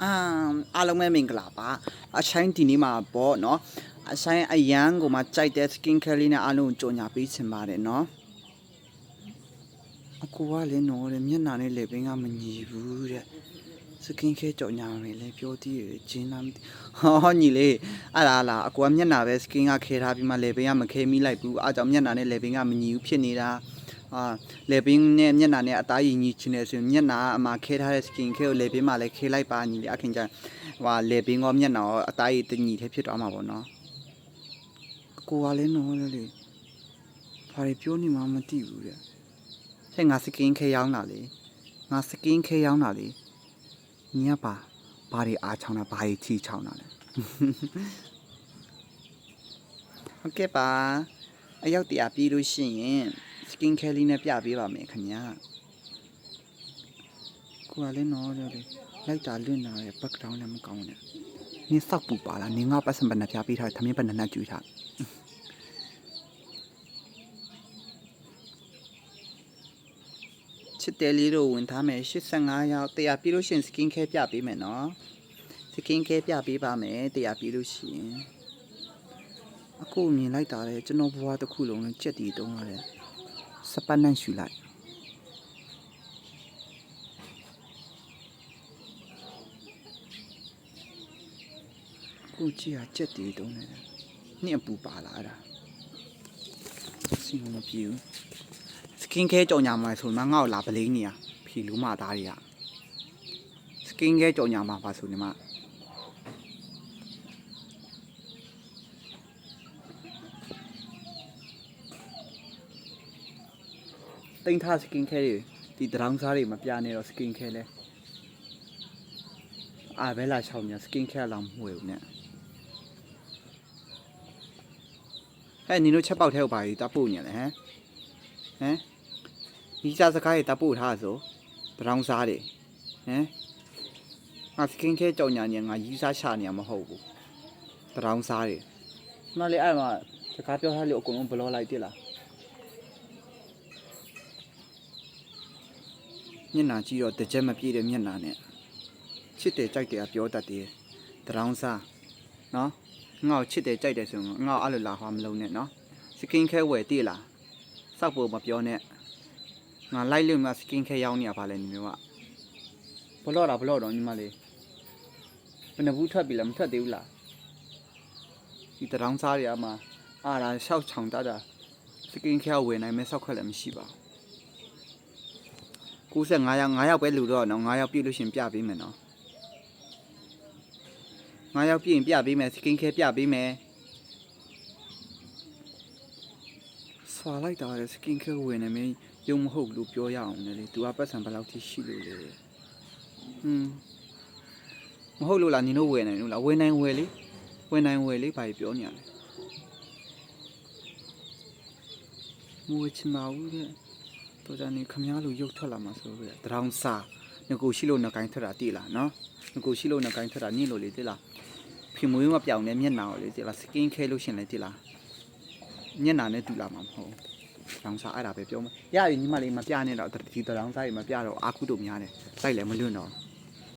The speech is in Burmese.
အားလုံးပဲမင်္ဂလာပါအဆိုင်ဒီနေ့မှာပေါ့နော်အဆိုင်အရန်ကိုမှကြိုက်တဲ့ skin care လေးနဲ့အားလုံးကိုကြော်ညာပေးချင်ပါတယ်နော်အကူကလည်းနော်တဲ့မျက်နှာနဲ့လက်ပင်ကမညီဘူးတဲ့ skin care ကြော်ညာမယ်လေပြောသေးရဂျင်းလားဟောညီလေးအဲ့ဒါလားအကူကမျက်နှာပဲ skin ကခဲထားပြီးမှလက်ပင်ကမခဲမိလိုက်ဘူးအားကြောင့်မျက်နှာနဲ့လက်ပင်ကမညီဘူးဖြစ်နေတာလေပင်နဲ့မျက်နှာနဲ့အသားရည်ညီချင်တယ်ဆိုရင်မျက်နှာအမှာခဲထားတဲ့ skin care ကိုလေပင်မှာလည်းခဲလိုက်ပါညီလေအခင်းကျလေပင်ကမျက်နှာရောအသားရည်တညီထဲဖြစ်သွားမှာပေါ့နော်ကိုကလည်းနော်လေဘာတွေပြောနေမှမသိဘူးတဲ့ဟဲ့ငါ skin care ရောင်းတာလေငါ skin care ရောင်းတာလေညီကဘာတွေအားချောင်းတာဘာတွေချီချောင်းတာလဲဟုတ်ကဲ့ပါအရောက်တရားပြီးလို့ရှိရင် skin care လေးနဲ့ပြပေးပါမယ်ခင်ဗျာကိုကလည်းနော်လေလိုက်တာလွင့်လာတဲ့ background လည်းမကောင်းနဲ့နင်းစောက်ပူပါလားနင်းငါပတ်စံပနပြပေးထားသမင်းပနနဲ့ကျွေးထားချစ်တယ်လေးတို့ဝင်ထားမယ်85ရောက်တရားပြီးလို့ရှိရင် skin care ပြပေးမယ်နော် skin care ပြပေးပါမယ်တရားပြီးလို့ရှိရင်အခုမြင်လိုက်တာလေကျွန်တော်ဘဝတစ်ခုလုံးလုံးကြက်တီတုံးရတယ်စပတ်နှံ့ရှူလိုက်ကိုကြည့်ရကြက်တီတုံးနေတယ်နှင်းအပူပါလာအဲ့ဒါစီမမပြေဘူး skin care ကြော်ညာမှာဆိုမှငါ့ကိုလာပလိန်းနေရဖြီလူမသားတွေက skin care ကြော်ညာမှာပါဆိုနေမှာတိန်ထား skin care တွေဒီတရောင်းစားတွေမပြနေတော့ skin care လဲဘဲလာချောင်းညာ skin care လောင်မွေဘူးနဲ့ဟဲ့နင်တို့ချက်ပေါက်ထဲကိုပါပြီးတပို့ညလဲဟမ်ဒီစားစကားတွေတပို့ထားဆိုတရောင်းစားတွေငါ skin care ကြော်ညာညငါရီးစားချနေရမဟုတ်ဘူးတရောင်းစားတွေမလေးအဲ့မှာစကားပြောထားလို့အကုန်လုံးဘလော့လိုက်တိလားမျက်နှာကြည့်တော့တကြက်မပြည့်တဲ့မျက်နှာနဲ့ချစ်တယ်ကြိုက်တယ်ပြောတတ်တယ်တရောင်းစားနော်ငါ့ကိုချစ်တယ်ကြိုက်တယ်ဆိုရင်ငါ့အဲ့လိုလာဟောမလုံးနဲ့နော် skin care ဝယ်တိလားစောက်ဖို့မပြောနဲ့ငါလိုက်လို့မှ skin care ရောင်းနေရပါလဲညီမျိုးကဘလော့တော့ညီမလေးဘယ်နှဘူးထွက်ပြီလားမထွက်သေးဘူးလားဒီတရောင်းစားတွေအမှာအားဒါရှောက်ချောင်တတ်တာ skin care ဝယ်နိုင်မဲ့စောက်ခွက်လည်းမရှိပါဘူး95ယောက်ပဲလူတော့နော်9ယောက်ပြည့်လို့ရှင်ပြပေးမယ်နော်9ယောက်ပြည့်ရင်ပြပေးမယ် skin care ပြပေးမယ်ဆွာလိုက်တာလေ skin care ဝယ်နေမင်းရုံမဟုတ်လို့ပြောရအောင်လေ तू ပတ်စံဘယ်လောက်ထိရှိလို့လဲမဟုတ်လို့လားနင်တို့ဝယ်နိုင်လို့လားဝယ်နိုင်ဝယ်လေဘာပြောနေရလဲမဝချင်ပါဘူးတဲ့တော်ကြနေခမားလူရုပ်ထွက်လာမှာဆိုပြီးတရောင်းစားငကိုရှိလို့နှကိုင်းထွက်တာတိလားနော်ငကိုရှိလို့နှကိုင်းထွက်တာညစ်လို့လေတိလားဖီမွေးမပြောင်တဲ့မျက်နှာကိုလေတိလား skin care လို့ရှင်လေတိလားမျက်နှာနဲ့တူလာမှာမဟုတ်ရောင်းစားအဲ့ဒါပဲပြောမယ်ရပြီညီမလေးမပြနဲ့တော့ဒီတရောင်းစားတွေမပြတော့အာခုတို့များတယ်လိုက်လည်းမလွတ်တော့